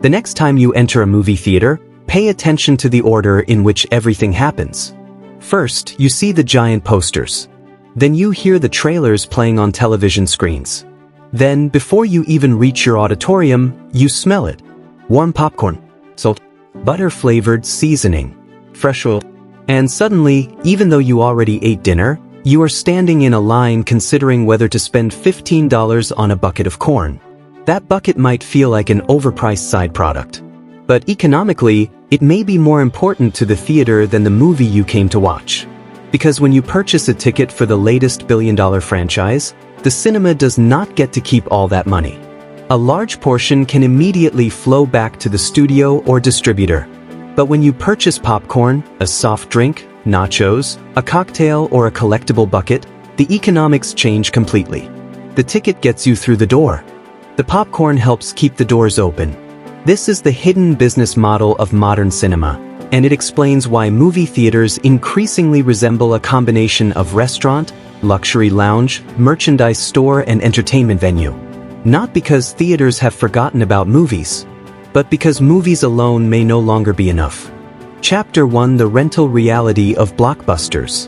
The next time you enter a movie theater, pay attention to the order in which everything happens. First, you see the giant posters. Then you hear the trailers playing on television screens. Then, before you even reach your auditorium, you smell it. Warm popcorn, salt, butter-flavored seasoning, fresh oil. And suddenly, even though you already ate dinner, you are standing in a line considering whether to spend $15 on a bucket of corn. That bucket might feel like an overpriced side product. But economically, it may be more important to the theater than the movie you came to watch. Because when you purchase a ticket for the latest billion-dollar franchise, the cinema does not get to keep all that money. A large portion can immediately flow back to the studio or distributor. But when you purchase popcorn, a soft drink, nachos, a cocktail, or a collectible bucket, the economics change completely. The ticket gets you through the door. The popcorn helps keep the doors open. This is the hidden business model of modern cinema, and it explains why movie theaters increasingly resemble a combination of restaurant, luxury lounge, merchandise store, and entertainment venue. Not because theaters have forgotten about movies, but because movies alone may no longer be enough. Chapter 1: The Rental Reality of Blockbusters.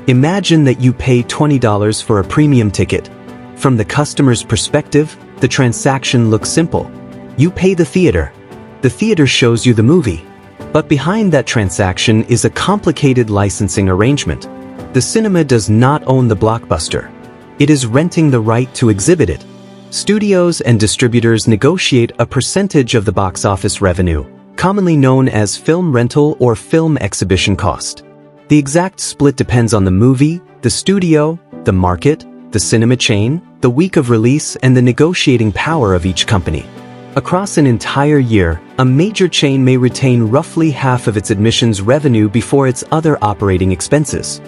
Imagine that you pay $20 for a premium ticket. From the customer's perspective, the transaction looks simple. You pay the theater. The theater shows you the movie. But behind that transaction is a complicated licensing arrangement. The cinema does not own the blockbuster. It is renting the right to exhibit it. Studios and distributors negotiate a percentage of the box office revenue, commonly known as film rental or film exhibition cost. The exact split depends on the movie, the studio, the market, the cinema chain, the week of release, and the negotiating power of each company. Across an entire year, a major chain may retain roughly half of its admissions revenue before its other operating expenses.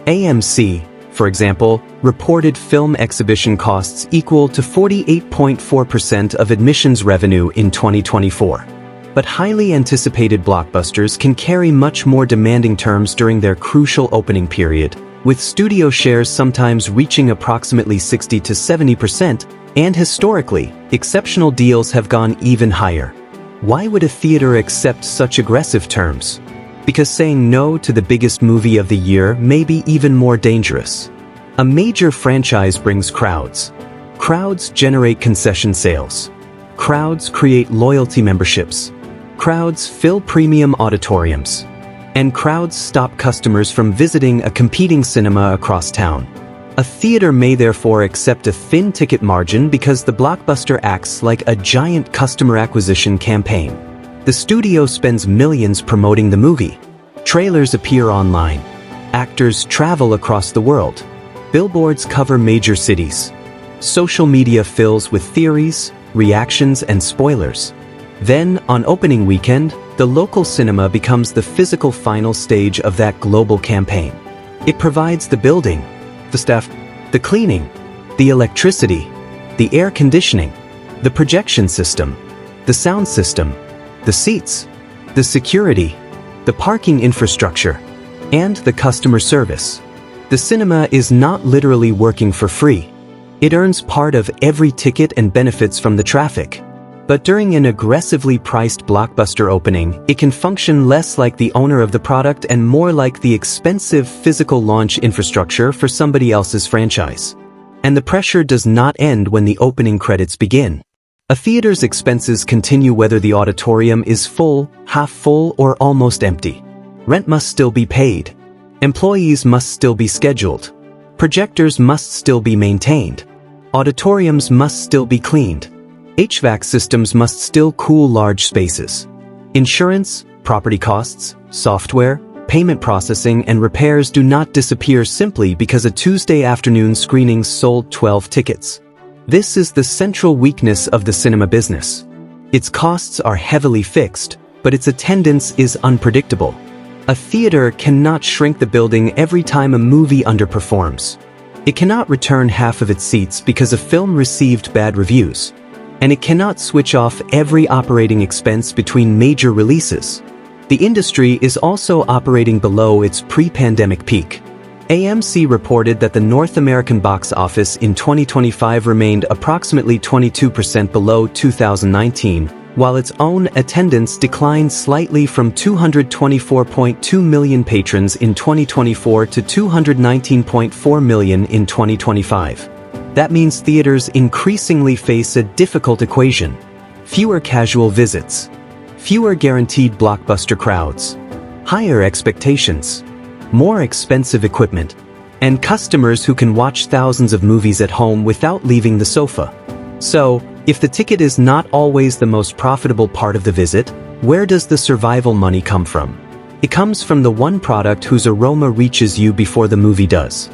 AMC, for example, reported film exhibition costs equal to 48.4% of admissions revenue in 2024. But highly anticipated blockbusters can carry much more demanding terms during their crucial opening period, with studio shares sometimes reaching approximately 60 to 70%, and historically, exceptional deals have gone even higher. Why would a theater accept such aggressive terms? Because saying no to the biggest movie of the year may be even more dangerous. A major franchise brings crowds. Crowds generate concession sales. Crowds create loyalty memberships. Crowds fill premium auditoriums. And crowds stop customers from visiting a competing cinema across town. A theater may therefore accept a thin ticket margin because the blockbuster acts like a giant customer acquisition campaign. The studio spends millions promoting the movie. Trailers appear online. Actors travel across the world. Billboards cover major cities. Social media fills with theories, reactions, and spoilers. Then, on opening weekend, the local cinema becomes the physical final stage of that global campaign. It provides the building, the staff, the cleaning, the electricity, the air conditioning, the projection system, the sound system, the seats, the security, the parking infrastructure, and the customer service. The cinema is not literally working for free. It earns part of every ticket and benefits from the traffic. But during an aggressively priced blockbuster opening, it can function less like the owner of the product and more like the expensive physical launch infrastructure for somebody else's franchise. And the pressure does not end when the opening credits begin. A theater's expenses continue whether the auditorium is full, half full, or almost empty. Rent must still be paid. Employees must still be scheduled. Projectors must still be maintained. Auditoriums must still be cleaned. HVAC systems must still cool large spaces. Insurance, property costs, software, payment processing, and repairs do not disappear simply because a Tuesday afternoon screening sold 12 tickets. This is the central weakness of the cinema business. Its costs are heavily fixed, but its attendance is unpredictable. A theater cannot shrink the building every time a movie underperforms. It cannot return half of its seats because a film received bad reviews. And it cannot switch off every operating expense between major releases. The industry is also operating below its pre-pandemic peak. AMC reported that the North American box office in 2025 remained approximately 22% below 2019, while its own attendance declined slightly from 224.2 million patrons in 2024 to 219.4 million in 2025. That means theaters increasingly face a difficult equation: fewer casual visits, fewer guaranteed blockbuster crowds, higher expectations, more expensive equipment, and customers who can watch thousands of movies at home without leaving the sofa. So, if the ticket is not always the most profitable part of the visit, where does the survival money come from? It comes from the one product whose aroma reaches you before the movie does.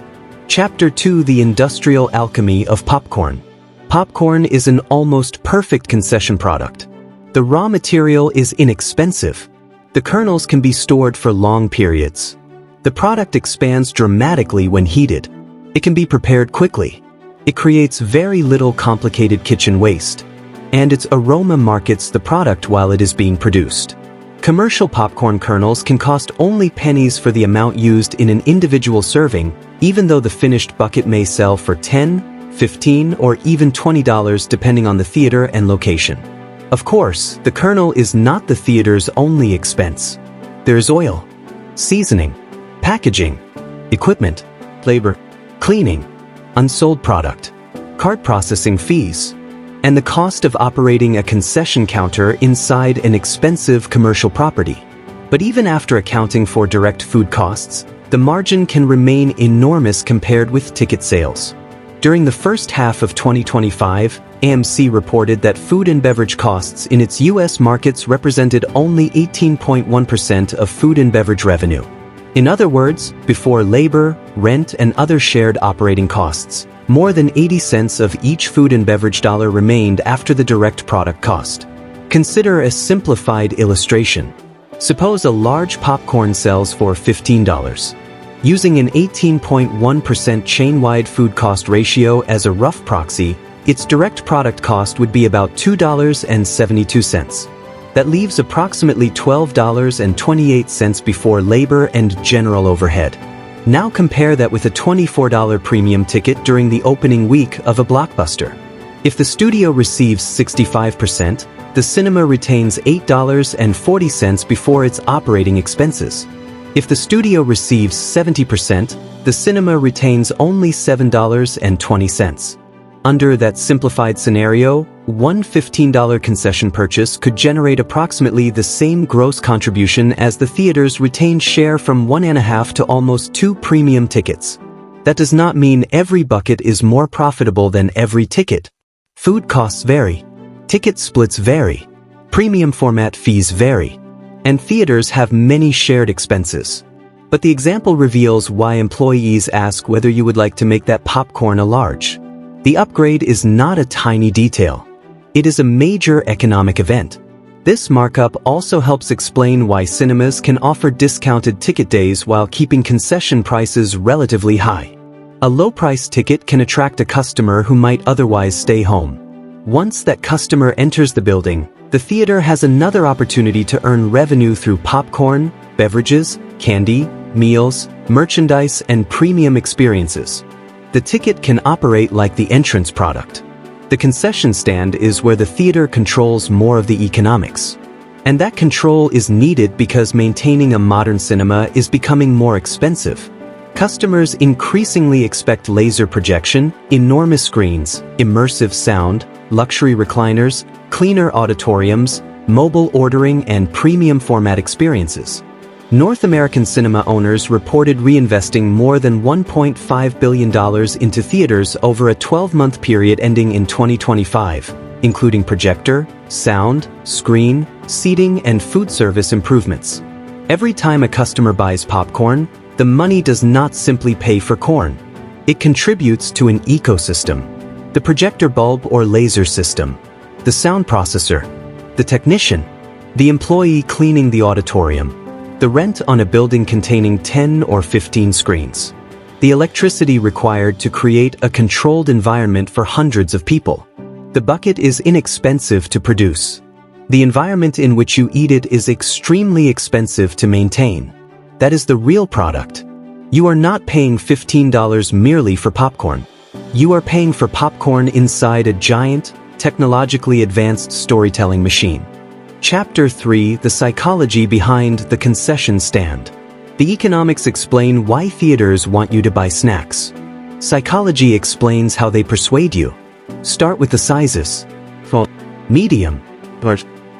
Chapter 2: The Industrial Alchemy of Popcorn. Popcorn is an almost perfect concession product. The raw material is inexpensive. The kernels can be stored for long periods. The product expands dramatically when heated. It can be prepared quickly. It creates very little complicated kitchen waste. And its aroma markets the product while it is being produced. Commercial popcorn kernels can cost only pennies for the amount used in an individual serving, even though the finished bucket may sell for $10, $15, or even $20 depending on the theater and location. Of course, the kernel is not the theater's only expense. There is oil, seasoning, packaging, equipment, labor, cleaning, unsold product, card processing fees, and the cost of operating a concession counter inside an expensive commercial property. But even after accounting for direct food costs, the margin can remain enormous compared with ticket sales. During the first half of 2025, AMC reported that food and beverage costs in its U.S. markets represented only 18.1% of food and beverage revenue. In other words, before labor, rent, and other shared operating costs, more than 80 cents of each food and beverage dollar remained after the direct product cost. Consider a simplified illustration. Suppose a large popcorn sells for $15. Using an 18.1% chain-wide food cost ratio as a rough proxy, its direct product cost would be about $2.72. That leaves approximately $12.28 before labor and general overhead. Now compare that with a $24 premium ticket during the opening week of a Blockbuster. If the studio receives 65%, the cinema retains $8.40 before its operating expenses. If the studio receives 70%, the cinema retains only $7.20. Under that simplified scenario, one $15 concession purchase could generate approximately the same gross contribution as the theater's retained share from 1.5 to almost 2 premium tickets. That does not mean every bucket is more profitable than every ticket. Food costs vary. Ticket splits vary. Premium format fees vary. And theaters have many shared expenses. But the example reveals why employees ask whether you would like to make that popcorn a large. The upgrade is not a tiny detail. It is a major economic event. This markup also helps explain why cinemas can offer discounted ticket days while keeping concession prices relatively high. A low-price ticket can attract a customer who might otherwise stay home. Once that customer enters the building, the theater has another opportunity to earn revenue through popcorn, beverages, candy, meals, merchandise, and premium experiences. The ticket can operate like the entrance product. The concession stand is where the theater controls more of the economics. And that control is needed because maintaining a modern cinema is becoming more expensive. Customers increasingly expect laser projection, enormous screens, immersive sound, luxury recliners, cleaner auditoriums, mobile ordering, and premium format experiences. North American cinema owners reported reinvesting more than $1.5 billion into theaters over a 12-month period ending in 2025, including projector, sound, screen, seating, and food service improvements. Every time a customer buys popcorn, the money does not simply pay for corn. It contributes to an ecosystem. The projector bulb or laser system, the sound processor, the technician, the employee cleaning the auditorium, the rent on a building containing 10 or 15 screens, the electricity required to create a controlled environment for hundreds of people. The bucket is inexpensive to produce. The environment in which you eat it is extremely expensive to maintain. That is the real product. You are not paying $15 merely for popcorn. You are paying for popcorn inside a giant, technologically advanced storytelling machine. Chapter 3: The Psychology Behind the Concession Stand. The economics explain why theaters want you to buy snacks. Psychology explains how they persuade you. Start with the sizes. Medium.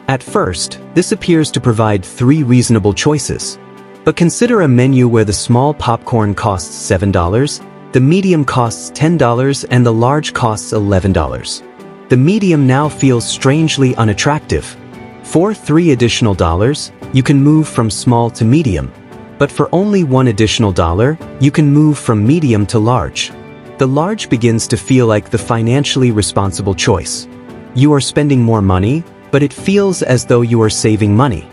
At first, this appears to provide 3 reasonable choices. But consider a menu where the small popcorn costs $7, the medium costs $10, and the large costs $11. The medium now feels strangely unattractive. For $3 additional, you can move from small to medium. But for only $1 additional, you can move from medium to large. The large begins to feel like the financially responsible choice. You are spending more money, but it feels as though you are saving money.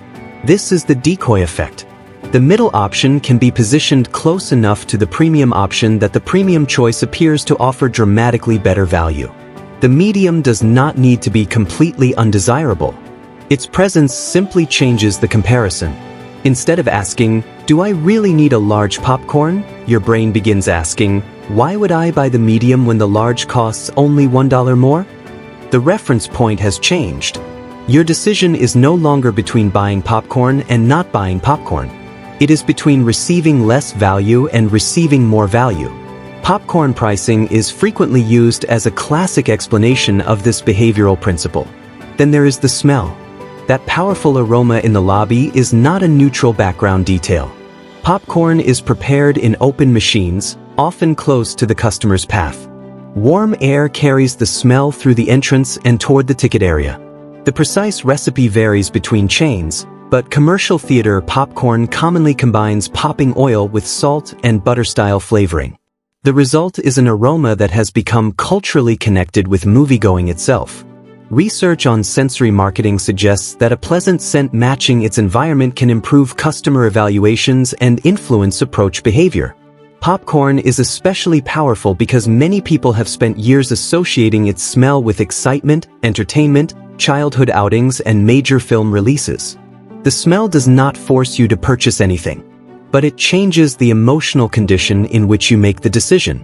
This is the decoy effect. The middle option can be positioned close enough to the premium option that the premium choice appears to offer dramatically better value. The medium does not need to be completely undesirable. Its presence simply changes the comparison. Instead of asking, "Do I really need a large popcorn?" your brain begins asking, "Why would I buy the medium when the large costs only $1 more?" The reference point has changed. Your decision is no longer between buying popcorn and not buying popcorn. It is between receiving less value and receiving more value. Popcorn pricing is frequently used as a classic explanation of this behavioral principle. Then there is the smell. That powerful aroma in the lobby is not a neutral background detail. Popcorn is prepared in open machines, often close to the customer's path. Warm air carries the smell through the entrance and toward the ticket area. The precise recipe varies between chains, but commercial theater popcorn commonly combines popping oil with salt and butter-style flavoring. The result is an aroma that has become culturally connected with moviegoing itself. Research on sensory marketing suggests that a pleasant scent matching its environment can improve customer evaluations and influence approach behavior. Popcorn is especially powerful because many people have spent years associating its smell with excitement, entertainment, childhood outings, and major film releases. The smell does not force you to purchase anything, but it changes the emotional condition in which you make the decision.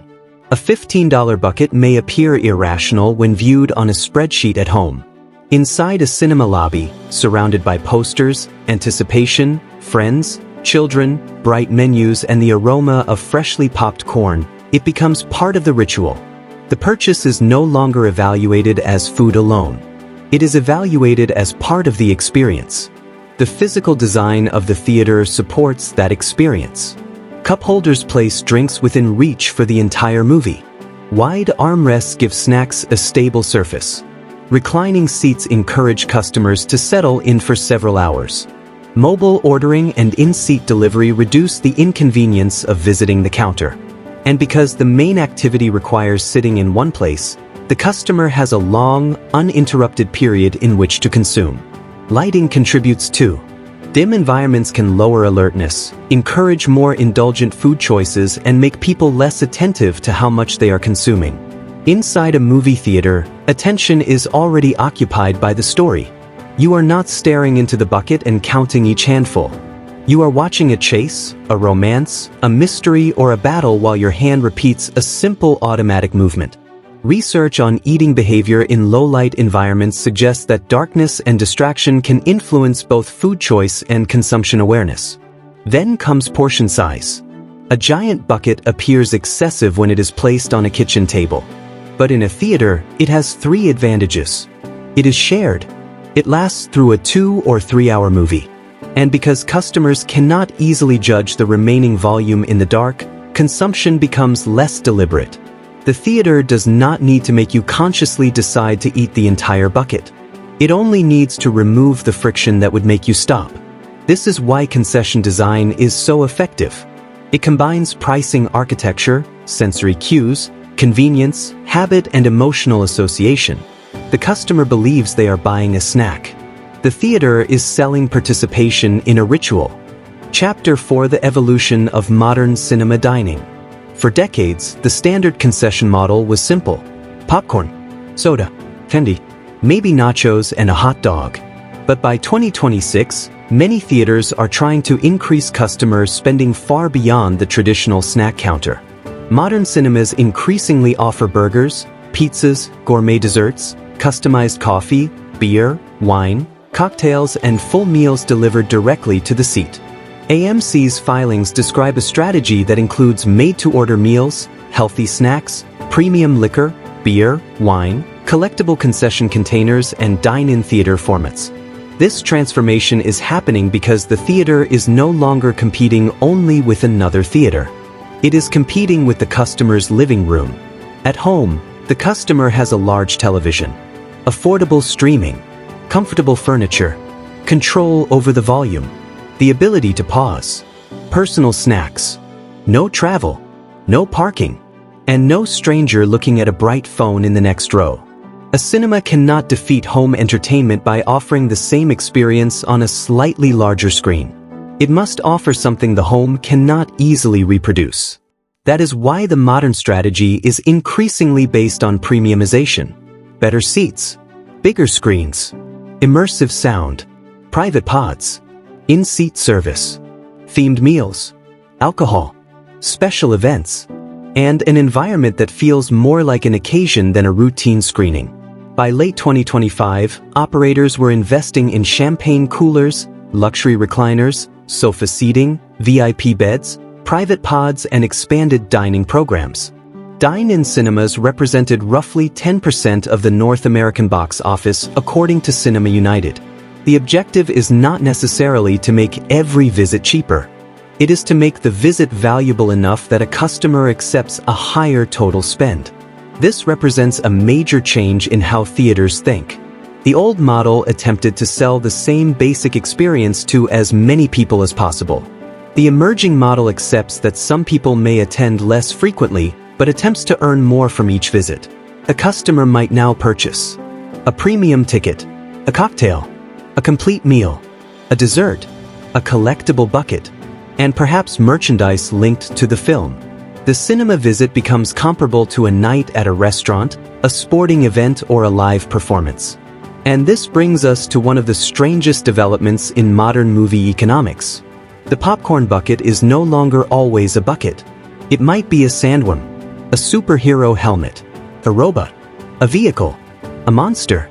A $15 bucket may appear irrational when viewed on a spreadsheet at home. Inside a cinema lobby, surrounded by posters, anticipation, friends, children, bright menus, and the aroma of freshly popped corn, it becomes part of the ritual. The purchase is no longer evaluated as food alone. It is evaluated as part of the experience. The physical design of the theater supports that experience. Cup holders place drinks within reach for the entire movie. Wide armrests give snacks a stable surface. Reclining seats encourage customers to settle in for several hours. Mobile ordering and in-seat delivery reduce the inconvenience of visiting the counter. And because the main activity requires sitting in one place, the customer has a long, uninterrupted period in which to consume. Lighting contributes too. Dim environments can lower alertness, encourage more indulgent food choices, and make people less attentive to how much they are consuming. Inside a movie theater, attention is already occupied by the story. You are not staring into the bucket and counting each handful. You are watching a chase, a romance, a mystery, or a battle while your hand repeats a simple automatic movement. Research on eating behavior in low-light environments suggests that darkness and distraction can influence both food choice and consumption awareness. Then comes portion size. A giant bucket appears excessive when it is placed on a kitchen table. But in a theater, it has 3 advantages. It is shared. It lasts through a 2 or 3 hour movie. And because customers cannot easily judge the remaining volume in the dark, consumption becomes less deliberate. The theater does not need to make you consciously decide to eat the entire bucket. It only needs to remove the friction that would make you stop. This is why concession design is so effective. It combines pricing architecture, sensory cues, convenience, habit, and emotional association. The customer believes they are buying a snack. The theater is selling participation in a ritual. Chapter 4: The Evolution of Modern Cinema Dining. For decades, the standard concession model was simple. Popcorn, soda, candy, maybe nachos, and a hot dog. But by 2026, many theaters are trying to increase customer spending far beyond the traditional snack counter. Modern cinemas increasingly offer burgers, pizzas, gourmet desserts, customized coffee, beer, wine, cocktails, and full meals delivered directly to the seat. AMC's filings describe a strategy that includes made-to-order meals, healthy snacks, premium liquor, beer, wine, collectible concession containers, and dine-in theater formats. This transformation is happening because the theater is no longer competing only with another theater. It is competing with the customer's living room. At home, the customer has a large television, affordable streaming, comfortable furniture, control over the volume, the ability to pause, personal snacks, no travel, no parking, and no stranger looking at a bright phone in the next row. A cinema cannot defeat home entertainment by offering the same experience on a slightly larger screen. It must offer something the home cannot easily reproduce. That is why the modern strategy is increasingly based on premiumization, better seats, bigger screens, immersive sound, private pods, in-seat service, themed meals, alcohol, special events, and an environment that feels more like an occasion than a routine screening. By late 2025, operators were investing in champagne coolers, luxury recliners, sofa seating, VIP beds, private pods, and expanded dining programs. Dine-in cinemas represented roughly 10% of the North American box office, according to Cinema United. The objective is not necessarily to make every visit cheaper. It is to make the visit valuable enough that a customer accepts a higher total spend. This represents a major change in how theaters think. The old model attempted to sell the same basic experience to as many people as possible. The emerging model accepts that some people may attend less frequently, but attempts to earn more from each visit. A customer might now purchase a premium ticket, a cocktail, a complete meal, a dessert, a collectible bucket, and perhaps merchandise linked to the film. The cinema visit becomes comparable to a night at a restaurant, a sporting event, or a live performance. And this brings us to one of the strangest developments in modern movie economics. The popcorn bucket is no longer always a bucket. It might be a sandworm, a superhero helmet, a robot, a vehicle, a monster,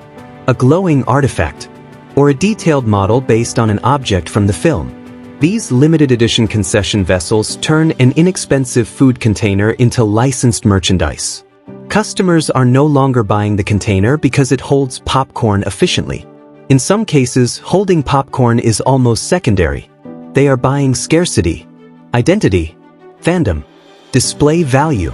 a glowing artifact, or a detailed model based on an object from the film. These limited edition concession vessels turn an inexpensive food container into licensed merchandise. Customers are no longer buying the container because it holds popcorn efficiently. In some cases, holding popcorn is almost secondary. They are buying scarcity, identity, fandom, display value,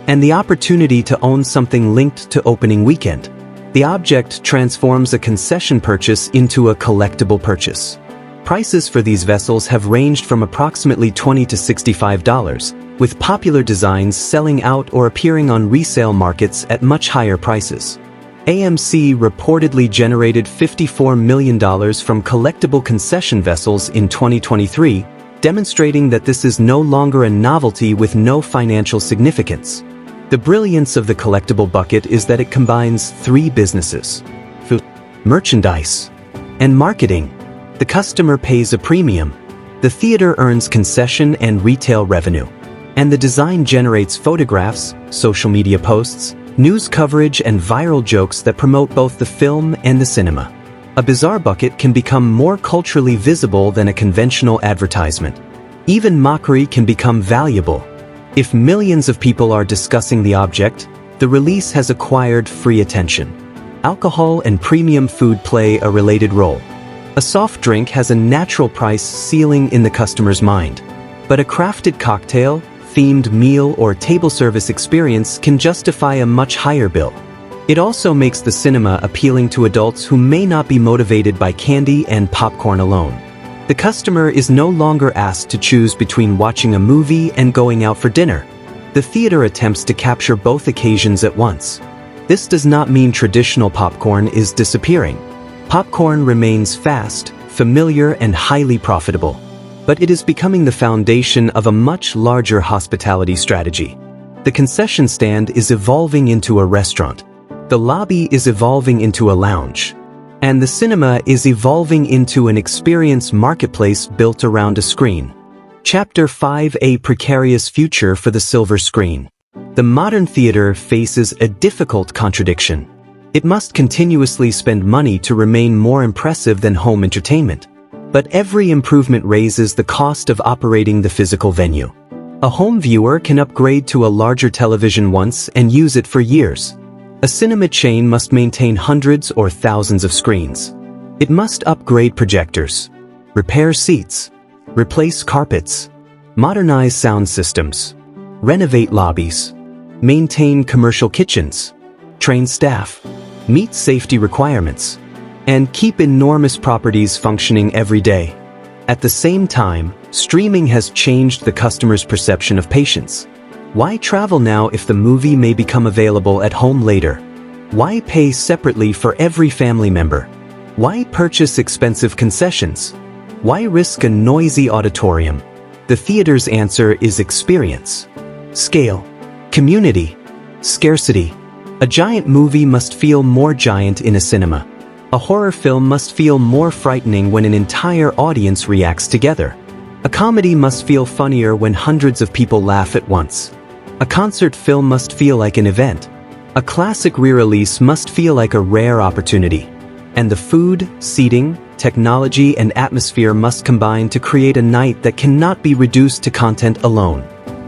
and the opportunity to own something linked to opening weekend. The object transforms a concession purchase into a collectible purchase. Prices for these vessels have ranged from approximately $20 to $65, with popular designs selling out or appearing on resale markets at much higher prices. AMC reportedly generated $54 million from collectible concession vessels in 2023, demonstrating that this is no longer a novelty with no financial significance. The brilliance of the collectible bucket is that it combines three businesses: food, merchandise, and marketing. The customer pays a premium, the theater earns concession and retail revenue, and the design generates photographs, social media posts, news coverage, and viral jokes that promote both the film and the cinema. A bizarre bucket can become more culturally visible than a conventional advertisement. Even mockery can become valuable. If millions of people are discussing the object, the release has acquired free attention. Alcohol and premium food play a related role. A soft drink has a natural price ceiling in the customer's mind, but a crafted cocktail, themed meal, or table service experience can justify a much higher bill. It also makes the cinema appealing to adults who may not be motivated by candy and popcorn alone. The customer is no longer asked to choose between watching a movie and going out for dinner. The theater attempts to capture both occasions at once. This does not mean traditional popcorn is disappearing. Popcorn remains fast, familiar, and highly profitable, but it is becoming the foundation of a much larger hospitality strategy. The concession stand is evolving into a restaurant. The lobby is evolving into a lounge. And the cinema is evolving into an experience marketplace built around a screen. Chapter 5: A Precarious Future for the Silver Screen. The modern theater faces a difficult contradiction. It must continuously spend money to remain more impressive than home entertainment. But every improvement raises the cost of operating the physical venue. A home viewer can upgrade to a larger television once and use it for years. A cinema chain must maintain hundreds or thousands of screens. It must upgrade projectors, repair seats, replace carpets, modernize sound systems, renovate lobbies, maintain commercial kitchens, train staff, meet safety requirements, and keep enormous properties functioning every day. At the same time, streaming has changed the customer's perception of patience. Why travel now if the movie may become available at home later? Why pay separately for every family member? Why purchase expensive concessions? Why risk a noisy auditorium? The theater's answer is experience, scale, community, scarcity. A giant movie must feel more giant in a cinema. A horror film must feel more frightening when an entire audience reacts together. A comedy must feel funnier when hundreds of people laugh at once. A concert film must feel like an event. A classic re-release must feel like a rare opportunity. And the food, seating, technology, and atmosphere must combine to create a night that cannot be reduced to content alone.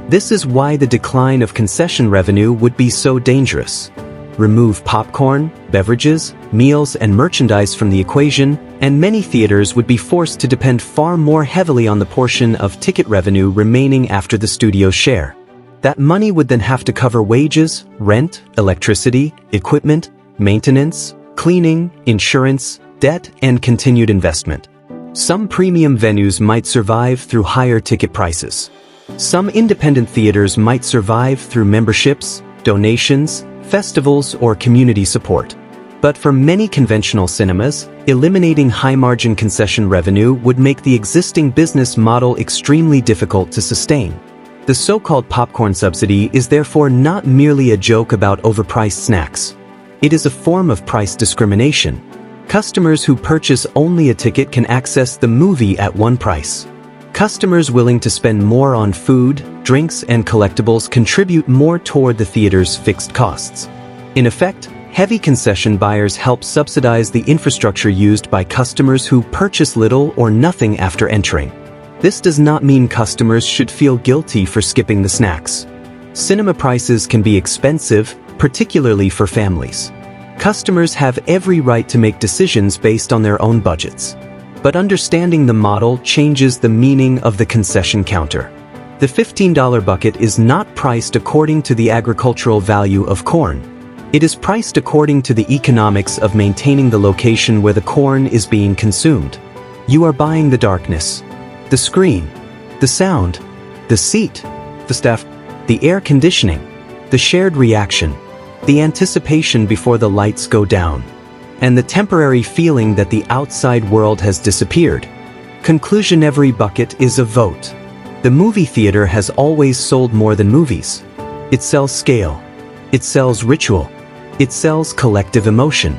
This is why the decline of concession revenue would be so dangerous. Remove popcorn, beverages, meals, and merchandise from the equation, and many theaters would be forced to depend far more heavily on the portion of ticket revenue remaining after the studio's share. That money would then have to cover wages, rent, electricity, equipment, maintenance, cleaning, insurance, debt, and continued investment. Some premium venues might survive through higher ticket prices. Some independent theaters might survive through memberships, donations, festivals, or community support. But for many conventional cinemas, eliminating high-margin concession revenue would make the existing business model extremely difficult to sustain. The so-called popcorn subsidy is therefore not merely a joke about overpriced snacks. It is a form of price discrimination. Customers who purchase only a ticket can access the movie at one price. Customers willing to spend more on food, drinks, and collectibles contribute more toward the theater's fixed costs. In effect, heavy concession buyers help subsidize the infrastructure used by customers who purchase little or nothing after entering. This does not mean customers should feel guilty for skipping the snacks. Cinema prices can be expensive, particularly for families. Customers have every right to make decisions based on their own budgets. But understanding the model changes the meaning of the concession counter. The $15 bucket is not priced according to the agricultural value of corn. It is priced according to the economics of maintaining the location where the corn is being consumed. You are buying the darkness, the screen, the sound, the seat, the staff, the air conditioning, the shared reaction, the anticipation before the lights go down, and the temporary feeling that the outside world has disappeared. Conclusion: every bucket is a vote. The movie theater has always sold more than movies. It sells scale. It sells ritual. It sells collective emotion.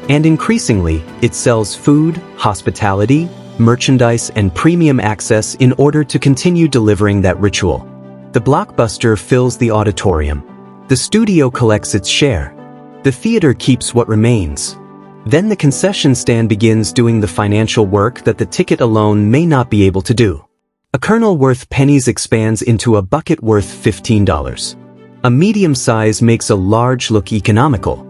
And increasingly, it sells food, hospitality, merchandise, and premium access in order to continue delivering that ritual. The Blockbuster fills the auditorium. The studio collects its share. The theater keeps what remains. Then the concession stand begins doing the financial work that the ticket alone may not be able to do. A kernel worth pennies expands into a bucket worth $15. A medium size makes a large look economical.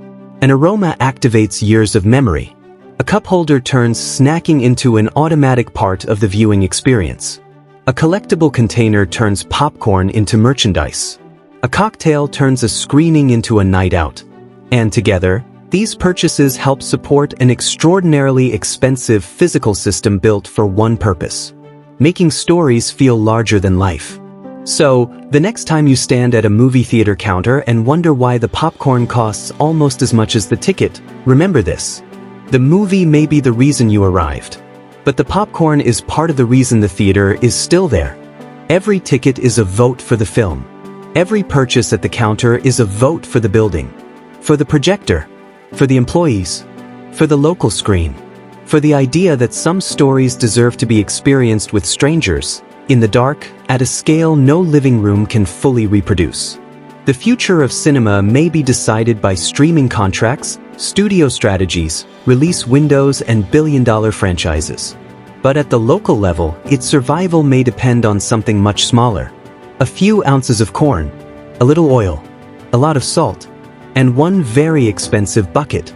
An aroma activates years of memory. A cup holder turns snacking into an automatic part of the viewing experience. A collectible container turns popcorn into merchandise. A cocktail turns a screening into a night out. And together, these purchases help support an extraordinarily expensive physical system built for one purpose: making stories feel larger than life. So, the next time you stand at a movie theater counter and wonder why the popcorn costs almost as much as the ticket, remember this. The movie may be the reason you arrived, but the popcorn is part of the reason the theater is still there. Every ticket is a vote for the film. Every purchase at the counter is a vote for the building, for the projector, for the employees, for the local screen, for the idea that some stories deserve to be experienced with strangers, in the dark, at a scale no living room can fully reproduce. The future of cinema may be decided by streaming contracts, Studio strategies, release windows and billion-dollar franchises. But at the local level, its survival may depend on something much smaller. A few ounces of corn, a little oil, a lot of salt, and one very expensive bucket.